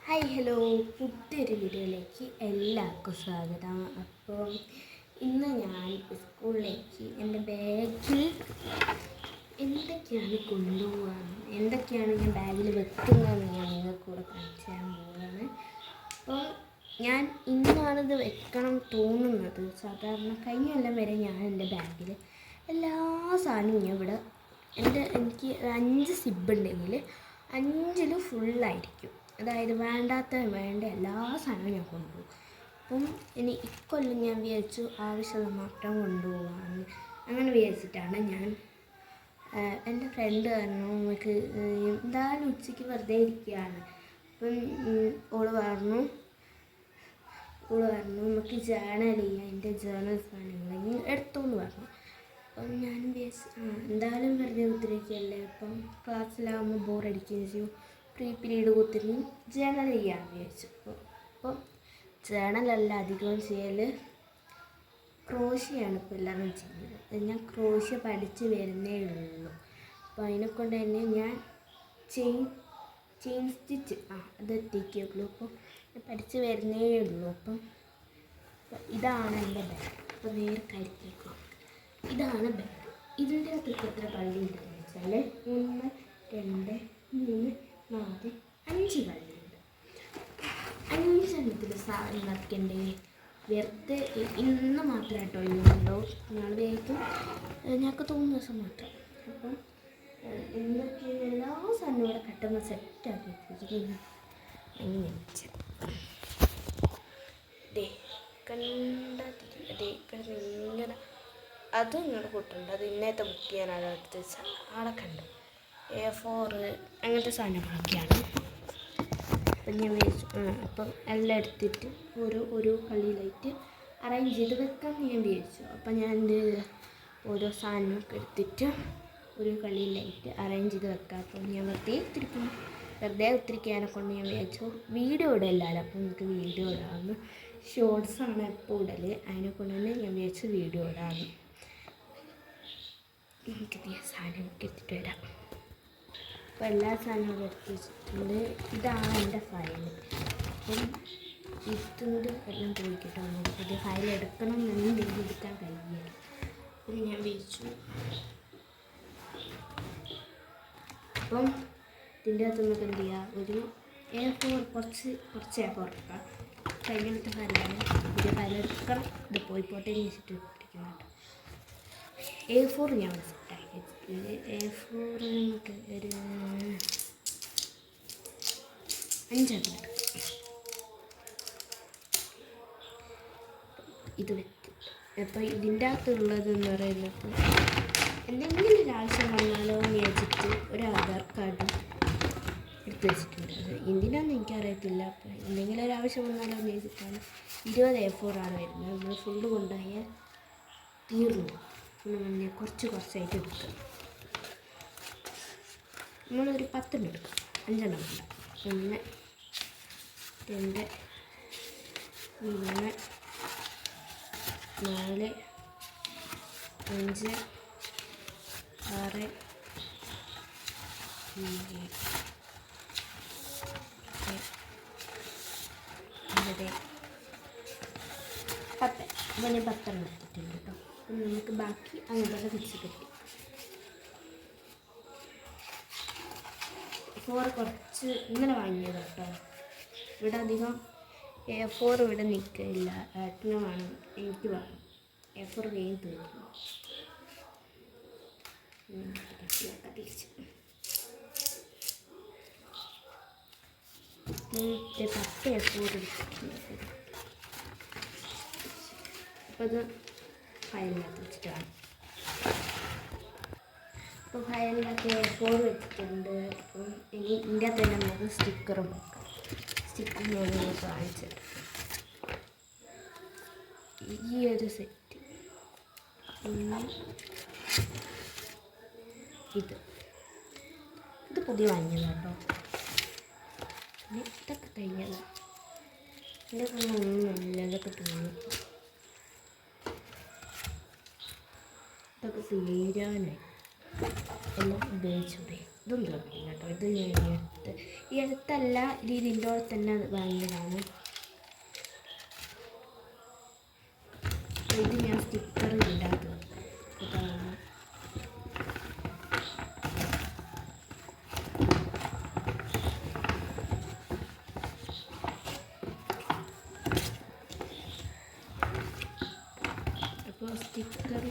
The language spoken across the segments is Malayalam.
ഹായ് ഹലോ, പുതിയൊരു വീഡിയോയിലേക്ക് എല്ലാവർക്കും സ്വാഗതം. അപ്പോൾ ഇന്ന് ഞാൻ സ്കൂളിലേക്ക് എൻ്റെ ബാഗിൽ എന്തൊക്കെയാണ് എന്തൊക്കെയാണ് ഞാൻ ബാഗിൽ വെക്കുന്നതെന്ന് ഞാൻ നിങ്ങൾക്ക് കൂടെ കാണിച്ചു തരാൻ പോവുകയാണ്. അപ്പോൾ ഞാൻ ഇന്നാണിത് വെക്കണം തോന്നുന്നത്. സാധാരണ കഴിഞ്ഞ കൊല്ലം വരെ ഞാൻ എൻ്റെ ബാഗിൽ എല്ലാ സാധനവും ഞാൻ ഇവിടെ എനിക്ക് 5 സിബ് ഉണ്ടെങ്കിൽ 5 ഫുള്ളായിരിക്കും. അതായത് വേണ്ട എല്ലാ സാധനവും ഞാൻ കൊണ്ടുപോകും. അപ്പം ഇനി ഇക്കൊല്ലം ഞാൻ വിചാരിച്ചു ആവശ്യമുള്ള മാത്രം കൊണ്ടുപോകാമെന്ന്. അങ്ങനെ വിചാരിച്ചിട്ടാണ് ഞാൻ എൻ്റെ ഫ്രണ്ട് പറഞ്ഞു നമുക്ക് എന്തായാലും ഉച്ചയ്ക്ക് വെറുതെ ഇരിക്കുകയാണ്. അപ്പം ഓള് പറഞ്ഞു നമുക്ക് ജേണൽ ചെയ്യാം, എൻ്റെ ജേണൽ സാധനങ്ങൾ എടുത്തോന്ന് പറഞ്ഞു. അപ്പം ഞാൻ വിചാരിച്ചു എന്തായാലും വെറുതെ കുത്തിരിക്കുകയല്ലേ, അപ്പം ക്ലാസ്സിലാകുമ്പോൾ ബോറടിക്കുകയും ചെയ്യും. പ്രീ പീരീഡ് കുത്തിരി ജേണൽ ചെയ്യാമെന്ന് വിചാരിച്ചു. അപ്പോൾ ജേണലല്ല അധികം ചെയ്യൽ, ക്രോഷ്യയാണ് ഇപ്പോൾ എല്ലാവരും ചെയ്യുന്നത്. ഞാൻ ക്രോഷ്യ പഠിച്ച് വരുന്നേ ഉള്ളൂ. അപ്പോൾ അതിനെക്കൊണ്ട് തന്നെ ഞാൻ ചെയിൻ സ്റ്റിച്ച് അത് എത്തിക്കുള്ളൂ. അപ്പോൾ ഞാൻ പഠിച്ച് വരുന്നേ ഉള്ളൂ. അപ്പം ഇതാണ് എൻ്റെ ബാഗ്. അപ്പോൾ നേരെ കരുത്തേക്കോ, ഇതാണ് ബാഗ്. ഇതിൻ്റെ അകത്ത് എത്ര കള്ളി ഉണ്ടെന്ന് വെച്ചാൽ 1 2 3 4 5 കള്ളിയുണ്ട്. 5 എണ്ണത്തിൽ സാധനം നിറയ്ക്കണ്ടേ? വെറുതെ ഇന്ന് മാത്രം കേട്ടോ ഇന്നുണ്ടോ, ഞങ്ങൾ വേഗം ഞങ്ങൾക്ക് തോന്നുന്ന ദിവസം മാത്രം. അപ്പം എന്തൊക്കെ എല്ലാ സാധനവും ഇവിടെ കട്ടുന്ന സെറ്റാക്കി വെച്ചിട്ട് അങ്ങനെ വെച്ച് ഇങ്ങനെ അത് ഇങ്ങോട്ട് കൂട്ടുണ്ട്. അത് ഇന്നത്തെ ബുക്ക് ചെയ്യാനാണ് അടുത്ത് വെച്ചാൽ ആളെ കണ്ടു. A4 അങ്ങനത്തെ സാധനങ്ങളൊക്കെയാണ്. അപ്പം ഞാൻ വിചാരിച്ചു അപ്പം എല്ലാം എടുത്തിട്ട് ഓരോ കളിയിലായിട്ട് അറേഞ്ച് ചെയ്ത് വെക്കാമെന്ന് ഞാൻ വിചാരിച്ചു. അപ്പം ഞാൻ ഓരോ സാധനമൊക്കെ എടുത്തിട്ട് ഒരു കളിയിലായിട്ട് അറേഞ്ച് ചെയ്ത് വെക്കാം. അപ്പം ഞാൻ വെറുതെ ഒത്തിരിക്കാനെ കൊണ്ട് ഞാൻ വിചാരിച്ചു വീഡിയോ ഇടല്ലോ. അപ്പം നമുക്ക് വീഡിയോ ഇടാമെന്ന്. ഷോർട്സാണ് എപ്പോൾ ഇടൽ, അതിനെക്കൊണ്ട് തന്നെ ഞാൻ വിചാരിച്ചു വീഡിയോ ഇടാമെന്ന്. നമുക്കിത് സാധനമൊക്കെ എടുത്തിട്ട് വരാം. അപ്പോൾ എല്ലാ സാധനവും എടുത്ത് വെച്ചിട്ടുണ്ട്. ഇതാണ് എൻ്റെ ഫയൽ. അപ്പം ഇരുത്തുന്നത് എല്ലാം പോയിക്കിട്ടോ. നമുക്ക് പുതിയ ഫയൽ എടുക്കണം എന്നുണ്ടെങ്കിൽ എടുക്കാൻ കഴിയില്ല. അപ്പം ഞാൻ വിളിച്ചു. അപ്പം ഇതിൻ്റെ അകത്ത് നമുക്ക് എന്ത് ചെയ്യുക, ഒരു A4 കുറച്ച് A4 എടുക്കാം. കഴിഞ്ഞിട്ട് ഫയലാണ് പുതിയ ഫയൽ എടുക്കണം. ഇത് പോയിപ്പോട്ടെ വെച്ചിട്ട് ഇരിക്കണം കേട്ടോ. A4 ഞാൻ സെറ്റാക്കി വെച്ചിട്ടുണ്ട്. A4 നമുക്ക് ഒരു 5 എടുക്കാം. ഇത് വെച്ച് അപ്പോൾ ഇതിൻ്റെ അകത്തുള്ളതെന്ന് പറയുന്നത് എന്തെങ്കിലും ഒരു ആവശ്യം വന്നാലോ എന്ന് വെച്ചിട്ട് ഒരു ആധാർ കാർഡ് എടുത്ത് വെച്ചിട്ടുണ്ട്. അത് എന്തിനാണെന്ന് എനിക്കറിയത്തില്ല. അപ്പോൾ എന്തെങ്കിലും ഒരു ആവശ്യം വന്നാലോ എന്ന് വെച്ചിട്ടാണ്. 20 A4 ആണ് വരുന്നത്. നമ്മൾ ഫുള്ള് കൊണ്ടുപോയാൽ തീർന്നു. പിന്നെ കുറച്ചായിട്ട് എടുക്കുക. നമ്മളൊരു 10 എടുക്കും. 5 എണ്ണം വേണ്ട. 1 2 3 4 5 6 7 8 10. ഇങ്ങനെ 10 എണ്ണം എടുത്തിട്ടുണ്ട് കേട്ടോ. അപ്പം നമുക്ക് ബാക്കി അങ്ങനെ വെച്ച് കിട്ടി. A4 കുറച്ച് ഇന്നലെ വാങ്ങിയത് കേട്ടോ. ഇവിടെ അധികം A4 ഇവിടെ നിൽക്കില്ല. ഏട്ടന് വേണം, എനിക്ക് വേണം. A4 വേഗം തീർന്നു. തിരിച്ച് 10 A4 എടുത്തിട്ടുണ്ട്. അപ്പോൾ അത് ഫയലിനകത്ത് വെച്ചിട്ടാണ്. അപ്പോൾ ഫയലിനകത്ത് A4 വെച്ചിട്ടുണ്ട്. അപ്പം ഇനി ഇതിൻ്റെ തന്നെ നമുക്ക് സ്റ്റിക്കറും വെക്കാം. സ്റ്റിക്കർ ഞാൻ കാണിച്ചത് ഈ ഒരു സെറ്റ്. പിന്നെ ഇത് പുതിയ വാങ്ങിയതാണ് കേട്ടോ. പിന്നെ ഇതൊക്കെ കഴിഞ്ഞതാണ്. ഇതൊക്കെ ഒന്നുമില്ല, ഇതൊക്കെ തോന്നി ഇതൊക്കെ തീരാനായി എല്ലാം ഉപയോഗിച്ചൂടെ. ഇതും തുടങ്ങി കേട്ടോ. ഇത് ഞാൻ ഈ അടുത്തല്ല, ഇത് ഇതിൻ്റെ തന്നെ വാങ്ങിയതാണ്. ഇത് ഞാൻ സ്റ്റിക്കർ ഇടാത്തത് ഇതാണ്. അപ്പോൾ സ്റ്റിക്കർ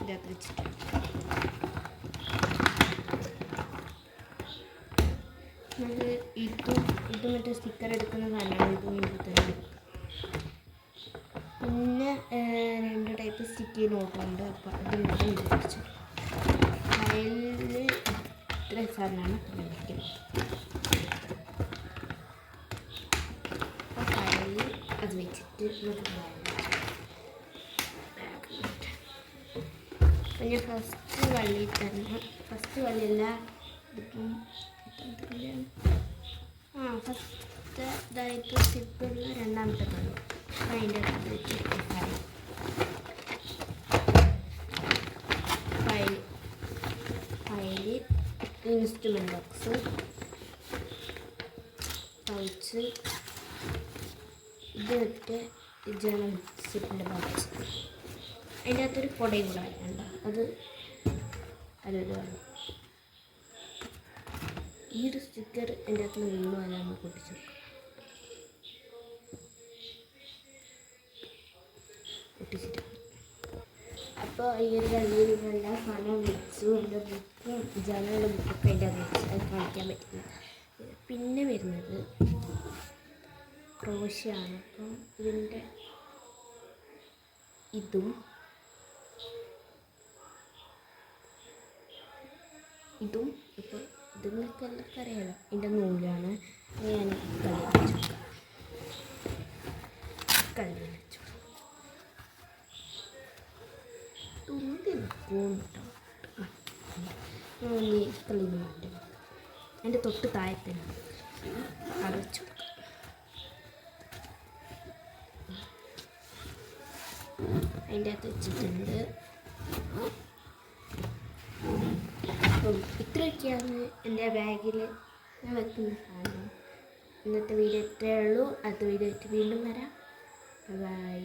ഇതിനകത്ത് വെച്ചിട്ട് നമുക്ക് ഇത് മറ്റേ സ്റ്റിക്കർ എടുക്കുന്ന സാധനമാണ്. ഇതും ഇത് തന്നെ. പിന്നെ 2 ടൈപ്പ് സ്റ്റിക്കി നോട്ടുണ്ട്. അപ്പോൾ അതിനകത്ത് ഇത് വെച്ചു ഫയലിൽ ഇത്ര സാധനമാണ് വയ്ക്കുന്നത്. അപ്പോൾ ഫയലിൽ അത് വെച്ചിട്ട് നമുക്ക് അപ്പം ഞാൻ ഫസ്റ്റ് വള്ളിയല്ല ഇതിപ്പം ഫസ്റ്റ് ഇതായിട്ട് സ്റ്റിപ്പുള്ള രണ്ടാമത്തെ വള്ളി. അപ്പം അതിൻ്റെ അകത്ത് വെച്ചിട്ട് ഫയല് ഇൻസ്ട്രുമെൻ്റ് ബോക്സ്, പൗച്ച്, ഇത് മറ്റേ ജേണൽ സിപ്പിൻ്റെ ബോക്സ്. അതിൻ്റെ അകത്തൊരു കുടയും കൂടെ വേണ്ട, അതൊരു വേണം. ഈ ഒരു സ്റ്റിക്കർ എൻ്റെ അകത്ത് വീണ്ടും അത് നമ്മൾ പൊട്ടിച്ചു പൊട്ടിച്ചിട്ട്. അപ്പോൾ ഈ ഒരു രണ്ടിൽ എല്ലാ സാധനവും വെച്ചു. എൻ്റെ ബുക്കും ജനലിൻ്റെ ബുക്കൊക്കെ അതിൻ്റെ അത് വെച്ച് അത് കാണിക്കാൻ പറ്റില്ല. പിന്നെ വരുന്നത് ക്രോഷ്യാണ്. അപ്പം ഇതിൻ്റെ ഇതും ഇപ്പോൾ ഇത് നിങ്ങൾക്ക് എല്ലാവർക്കും അറിയാലോ, ഇതിൻ്റെ നൂലാണ്. ഞാൻ കള്ളി വെച്ചു തുമ്പി പോട്ടോ. കളി മാറ്റി അതിൻ്റെ തൊട്ട് താഴത്തിന് അത് വെച്ചു. അതിൻ്റെ അകത്ത് വെച്ചിട്ടുണ്ട്. അപ്പം ഇത്രയൊക്കെയാണ് എൻ്റെ ബാഗിൽ ഞാൻ വെക്കുന്ന സാധനം. ഇന്നത്തെ വീഡിയോ ഇത്രയേ ഉള്ളൂ. അടുത്ത വീഡിയോ ആയിട്ട് വീണ്ടും വരാം. ബൈ.